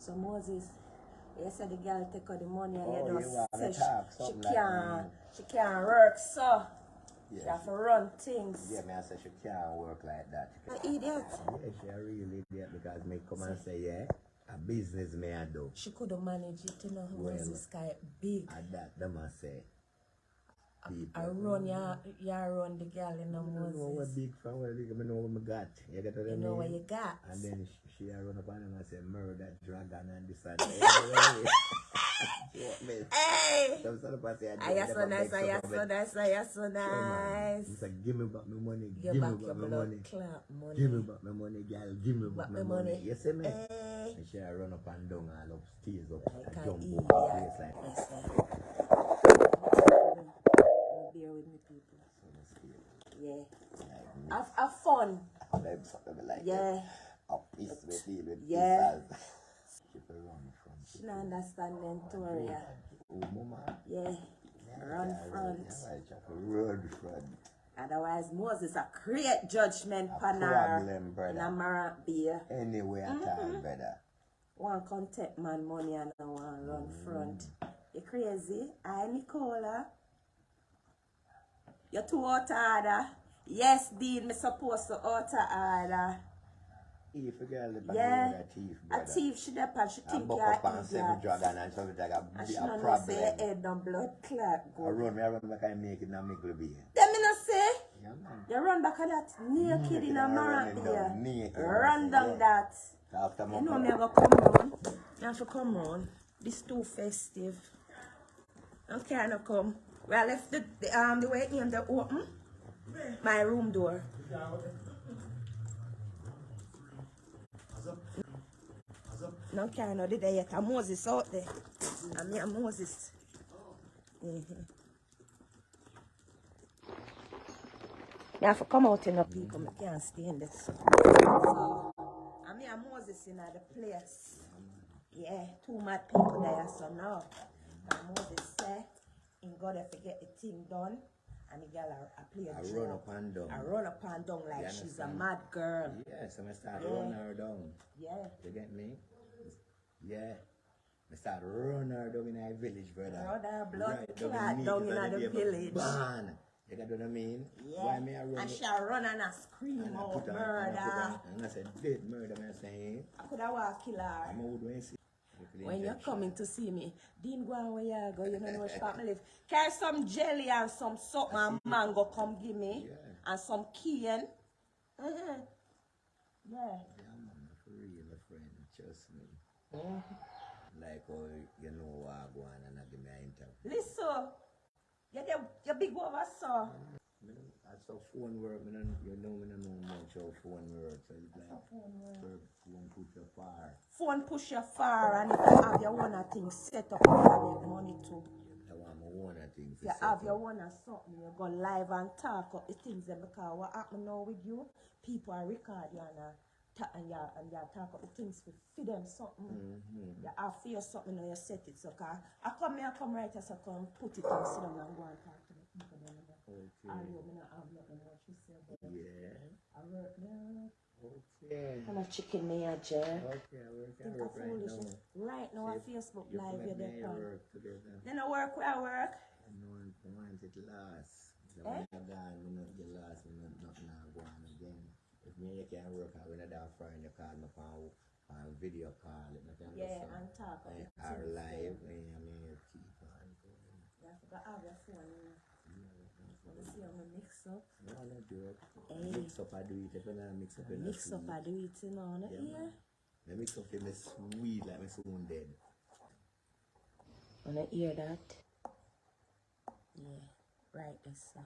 So Moses, you said the girl take out the money and Oh, you you want just to say talk she something can't, like she can't work, so yeah, she have to run things. yeah, me I say she can't work like that. An idiot. Yeah, she a real idiot because me come and say, yeah, a business me I do. She could have managed it, you know, Well, Moses guy big. And that them I say. I run you run the girl in the I know what Moses. big fan, what big, I know what I got. You get what I You mean? know what you got. And then she a run up on him and say, murder, dragon, and this and that. Hey! Some sort of say, I am so nice, I am so nice, I am so nice. He said, give me back my money, Give give back me back your my blood money. clot money. Give me back my money, girl, give me back my money. You see me? Hey. And she a run up and down all upstairs, up, Like and an jump idiot. over the place like Yes, sir. Bear with me, people. Yeah. Have fun. Them something like Yeah. up east with deal with Yeah. She can run from. She don't understand them story. Oh, mama. Yeah. Run front. Run front. Otherwise, Moses a create judgment pan her Problem, in brother. a Marant Beer. Anyway, at all, brother. One contact man money and I want run front. You crazy? I Nicola. You're too out order. Yes, Dean, me supposed to out order. If a girl is Yeah. a thief, A brother. thief should have and she I think buck you're up and 7 idiot. dragon and something like And she a don't know say problem. your head no blood clot I good. run like I make it and make it be. Them me not say. Yeah, man. You run back at that naked in a Marant Beer. Naked. Run down that. After You know me I go come round. I have to come round. This too festive. Okay, I no come. Well, if the way it named the open my room door. No care no did yet. And Moses out there. And me and Moses. You have to come out in the people. I can't stay in this. So, and me and Moses in the place. Yeah, 2 mad people there, so now. And Moses said, in God if you get the thing done, and the girl I play a I run up and down. I run up and down like she's a mad girl. Yes, I start running her down. Yeah. You get me? Yeah. I start running her down in our village, brother. Run her blood Right clot down in the village. Ban. You get what I mean? Yeah. Why me I run And up- she run and I scream and I out put her- murder. And I said, dead murder, man, saying. I could have walked kill her. I'm old when I see. When you're coming to see me, Dean go on where you go, you know where spot me live. Carry some jelly and some something and mango come give me. Yeah. And some cane. Yeah. Yeah, man, for real, my friend, trust me. Like, oh, you know what I go on and I give me an interview. Listen, you big over so. I saw phone work, you know much of phone work. So it's like, phone put your far. Phone push you far, and if you have your own thing set up, you make money too. I want my own thing. If you have your own something, you go live and talk up the things there, because what happen now with you, people are record you and you talk up the things for them something. You have for you something and you set it. So I come right here, so come put it and sit down and go and talk to the people. Okay. I don't have nothing more to say. Yeah. I work there. Okay. I'm a chicken me a jail. Okay, I work right now. Right now on Facebook You Live, you're may there. work together. Then I work where I work. I want it last. The one I gone, me not the last, me not go on again. If me you can work out when I don't find you call me on video call, it not can And talk. or live, I mean keep on going. Yeah, I forgot have your phone. Let's see how I mix up. No, no joke. Hey. Mix up, I do it. If I don't mix up, Mix up, I do it, you know, no ear. I mix up in the sweet like my soon dead. Wanna hear that? Yeah, right, that's so.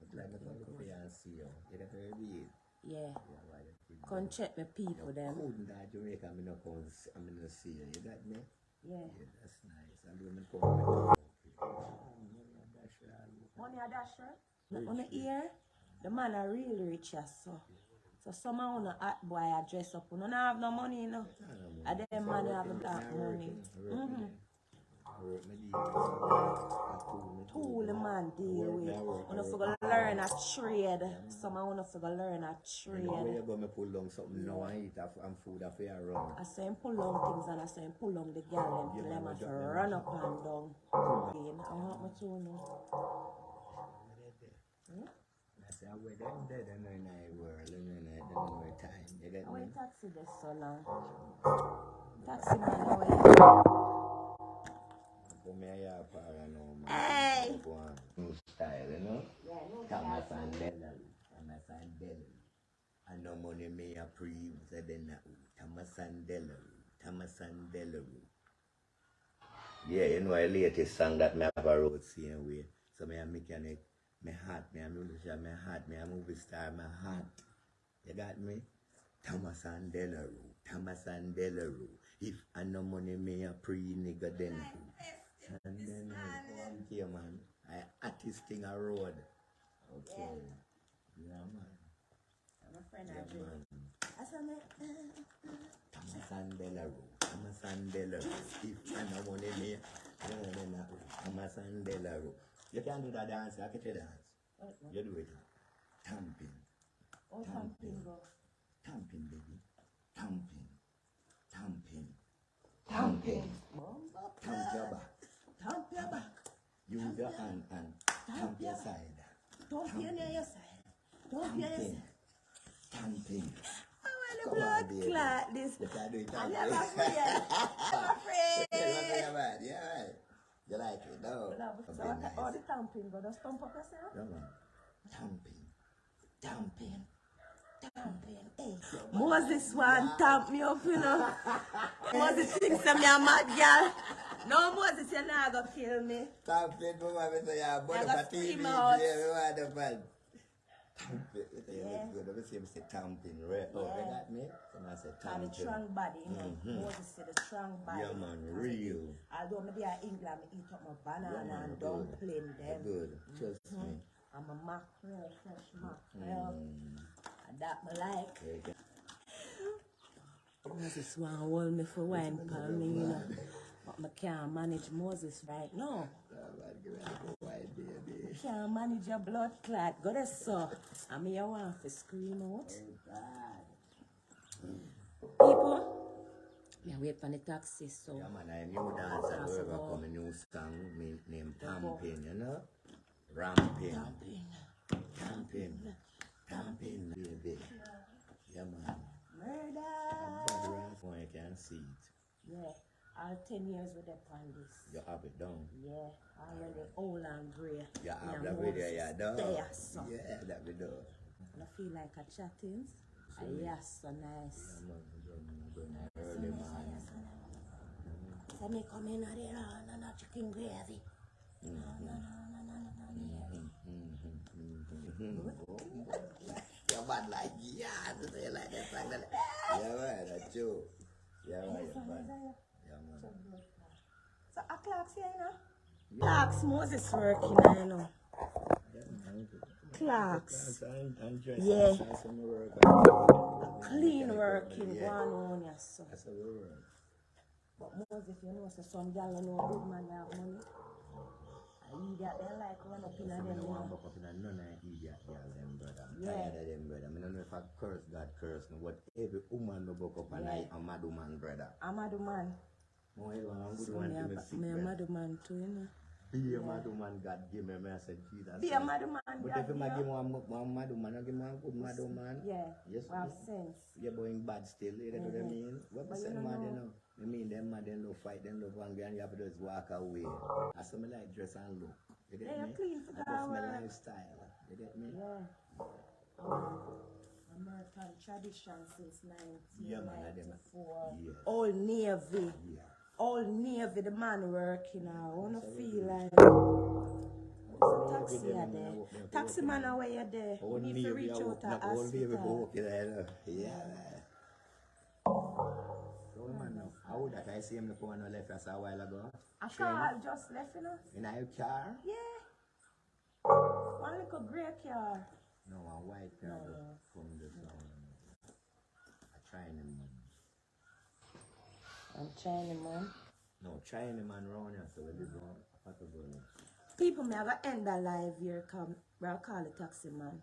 But like my fiancé, you got to read. Yeah. Why you keep Come check my people them. couldn't die Jamaica, I'm not going to see you. You got me? Yeah. Yeah, that's nice. I'm going to come. Money a dasher? Wanna hear? The man are really rich as so. So some of the hot boy a dress up. You don't have no money, you know. And them man have that money. work my deal. Tool man deal with. Wanna forget learn a trade. Some I wanna forget learn a trade. Where you go, me pull down something now and eat and food after you run. I say pull down things and I say pull down the girl and them have to run up and down. Again, I want my tune now. I say, where them dead in the world, in the time. You get I me? went taxi this so long. Taxi man, how are you? Come here, para no man. Hey! New style, you know? Yeah, no Thomas and Della. And no money me a pre the then Thomas and Della. Yeah, you know, the latest song that me have a road same way. So me a mechanic, me heart, me a musician, me heart, me a movie star, me heart. You got me? Thomas and Della. If I no money me a pre nigga then. And then here man, I artist thing a road. Okay. Yeah man. I'm a friend Yeah of you. man. I said me. Thomas and Della. If I no money me, Thomas and Della. You can do that dance, I can dance. You do it. Tamping. Oh, tamping, bro. Tamping, baby. Tamping. Tamp your back. Tamp your back. Use your hand and tamp your side. Don't fear near your side. Don't fear your side. Tamping. I want to blood clot this. You can do it. I'm never afraid. I'm afraid. Yeah. You like it, no? So all the tamping, go just stomp up yourself. Yeah, man. Tamping. Hey. Moses want tamp me up, you know. Moses thinks I'm a mad girl. No, Moses, you're not going to kill me. Tamping, mama, I say, yeah, but I the TV, scream out. yeah, we want the fun. Tamping, Yeah. good. I say tamping, right? Oh, you got me? And I said And the tamping. strong body, you know. Moses said the strong body. Yeah, man, real. Although maybe in England, I eat up my banana and dumpling them. Good, trust me. I'm a mackerel, fresh mackerel. And that I like. Okay. Moses want to hold me for wine for me, you know. But I can't manage Moses right now. I can't manage your blood clot. Go there, sir. I mean, you want to scream out. People, yeah, wait for the taxi, so. Yeah, man, I new dancer, whoever come a new song named Tamping, you know? Ramping. Tamping, baby. Yeah, man. Murder. You can see it. Yeah, all 10 years with that on this. You have it done. Yeah, already old and grey. You have that video, yeah, done. There, so. Yeah, that we do. I feel like a chatting. Yes, so nice. Early man. So me come in there and a chicken gravy. You're bad like, yeah, you like that song. Yeah, man, that's true. Yeah, man, you're bad. Yeah, man. So a clock's here, you know? Clocks, Moses working, you know. Clocks. Yeah. Clean working, go on, yes. So. That's a word. But Moses, you know, so some gal know good man have money. And idiot, they like run up in them. I want to up in a none of idiot girl, them brother. I'm tired of them, brother. I don't know if I curse God, curse me. What every woman no buck up and I am a mad woman, brother. I'm a man. Oh, I'm a good So one to me sick, me a brother. mad man too, you know. Be a mad woman, God give me. I said, Jesus. Be a mad man, But if you give me one mad woman, I give me one good mad woman. Yeah, yes, we have sense. You're going bad still, you know what I mean? What But we say you don't mad, you know. know? I mean, them mad, they no fight, they no hungry, and you have to just walk away. I saw me like dress and look. You get Yeah, me? clean for That's that my work. lifestyle. You get me? Yeah. American tradition since Yeah, man, 1994. yeah. Old Navy. Yeah. Old Navy, the man working now. I wanna feel like. Taxi are there. Taxi man are where you're there. You Old need to Navy, reach out to old Navy, hospital. yeah. So, man, now, how would that I see him come on the left us a while ago? A car just left, you know? In a car? Yeah. One little grey car. No, a white car No. just from this I trying him, man. I'm trying, man. No, China man around here, so we live on People may have end the live here, come, we'll call the taxi man.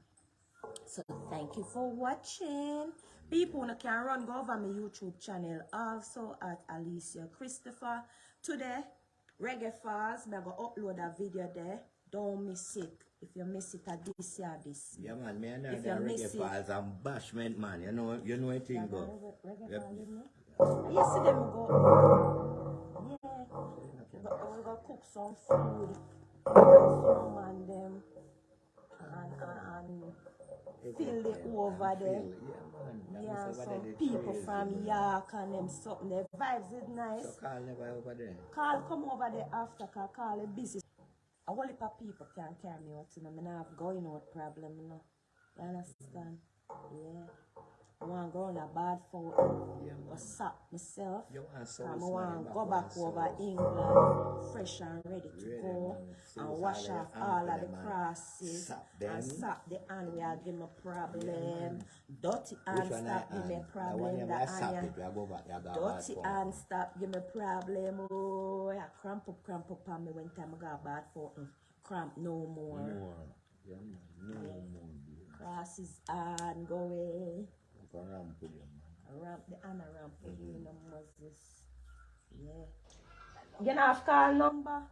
So thank you for watching. People who can run, go over my YouTube channel also at Alicia Christopher. Today, Reggae Falls, I'm going to upload a video there. Don't miss it. If you miss it at this year, this. Yeah man, me and If the you Reggae miss Falls and Bashment man, you know it thing go. Reggae Yep. Falls, you know? Yesterday we go, yeah, we go cook some food, some and them, and fill it over there. Yeah, some people from York and them something. The vibes is nice. So Carl never over there. Carl come over there after, cause Carl is busy. A whole heap of people can carry me out, you know. I don't have going out problem, you know. You understand? Yeah. I want to go on a bad fault. Yeah, Or sap myself. You want I want to go back over England, fresh and ready to go. And wash off all of the crosses. And sap the hand we are giving me problem. Dirty hand stop give me problem. Dirty hand stop give me problem. Oh, I cramp up on me when time I got bad fault. Cramp no more. Yeah, no more. Crosses and go away. Ramp with you, man. Ramp the Anna ramp with you, no Moses. Yeah. You know, I've call number.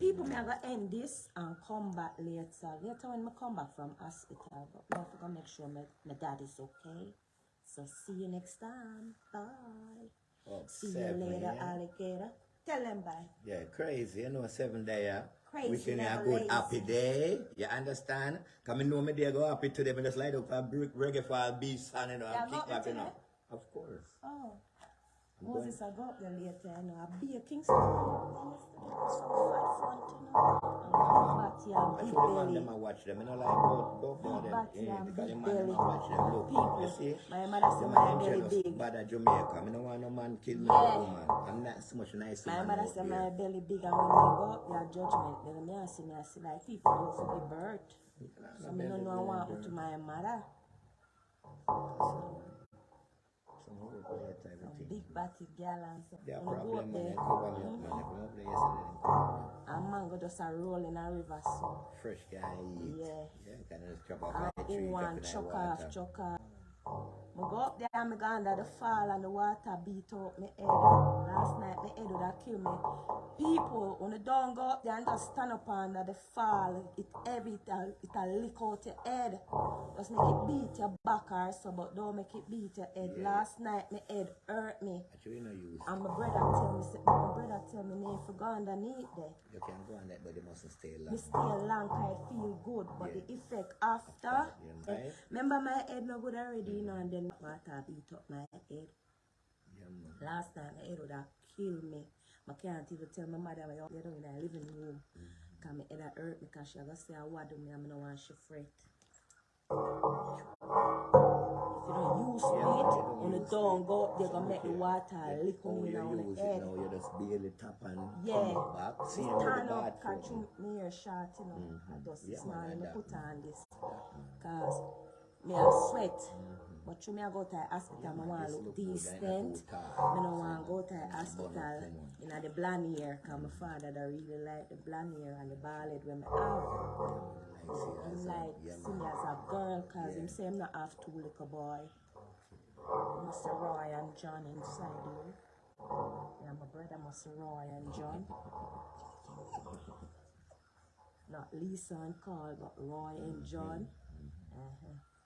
People may go end this and come back later. Later when I come back from hospital, but I have to make sure my dad is okay. So see you next time. Bye. Oh, See you later, alligator. Tell them bye. Yeah, crazy. You know, 7 day. Crazy, wishing you a never good lazy. happy day. You understand? Come and know me day go happy today. But just light up a Reggae Fall beast and you know, Yeah, and kick go back, you today? know. Of course. Oh. Moses, I go up there later, you know. I'll be a Kingston. So fat front, you know. Batty and I big should man belly. them and watch them. You know, like go Big them. batty and Because the big man them belly. and watch them. Look, People, you see? my mother said The my man belly jealous big. bad at Jamaica. I don't want no man kill no Yeah. woman. I'm not so much nice My man mother out said there. my belly big, and when they go up their judgment, then I see like people go for the birth. So I don't know what happened to my mother. Some big batty gal and so. Their When I go up problem, man, there, they cover me up, man. They come up there yesterday and cover me up. and mango just a roll in a river, so. Fresh guy eat. Yeah. Yeah, kind of just chop off the tree, And drop one in the chuck water. off. I go up there and I go under the fall and the water beat out my head. Last night my head would have killed me. People, when you don't go up there and just stand up under the fall, it heavy, it'll lick out your head. Just make it beat your back or so, but don't make it beat your head. Yeah. Last night my head hurt me. Actually, no use. And my brother tell me, need to go underneath there. You can go on that, but you mustn't stay long. Me stay long, I feel good, but Yeah. the effect after, Yeah, right? remember my head no good already, you know, and then water beat up my head. Yeah, man. Last time my head would have killed me. I can't even tell my mother when you're in the living room. Because my head hurt me because she was going to say, what do me, I don't want she fret. If you don't use it, when you don't go up, they're going to make the water lick on Oh, you you on use the it head. now, you just barely tap and Yeah, come back. See just with the turn bad up, catch foot. me hair short, you know. I just Yeah, smile man, and like put that. on this. Because me have sweat. But through me I go to the hospital, I want to look decent. I don't want to go to the hospital in the blonde hair, because my father don't really like the blonde hair and the bald head when I have. I'm like, see me as a girl, because him say I'm not have two little boy. Mr. Roy and John inside here. Yeah, my brother Mr. Roy and John. Not Lisa and Carl, but Roy and John.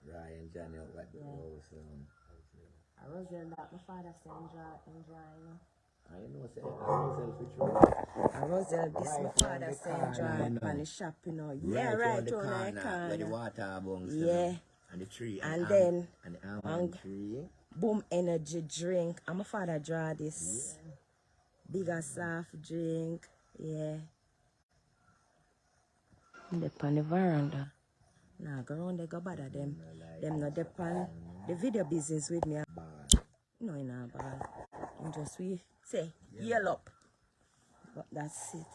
Ryan, Johnny, what the house. I was there that my father said enjoy, you know. I know, say, I I was there this my father said enjoy on the shop, you know. Yeah, right on the corner. Where the water bunks. Yeah. And the tree. And then and the almond tree. Boom energy drink. And my father draw this. Bigger soft drink. Yeah. Dep on the veranda. Nah, go around there, go bother them. Them not dep on the video business with me. No, in a bar. And just we say, yell up. But that's it.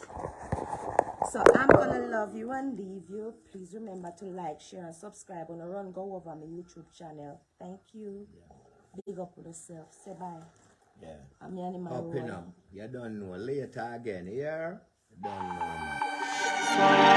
So I'm gonna love you and leave you. Please remember to like, share, and subscribe. On a run, go over my YouTube channel. Thank you. Big up with yourself. Say bye. Yeah. Me and him are Up in rolling. up. You don't know. Later again, here. You don't know.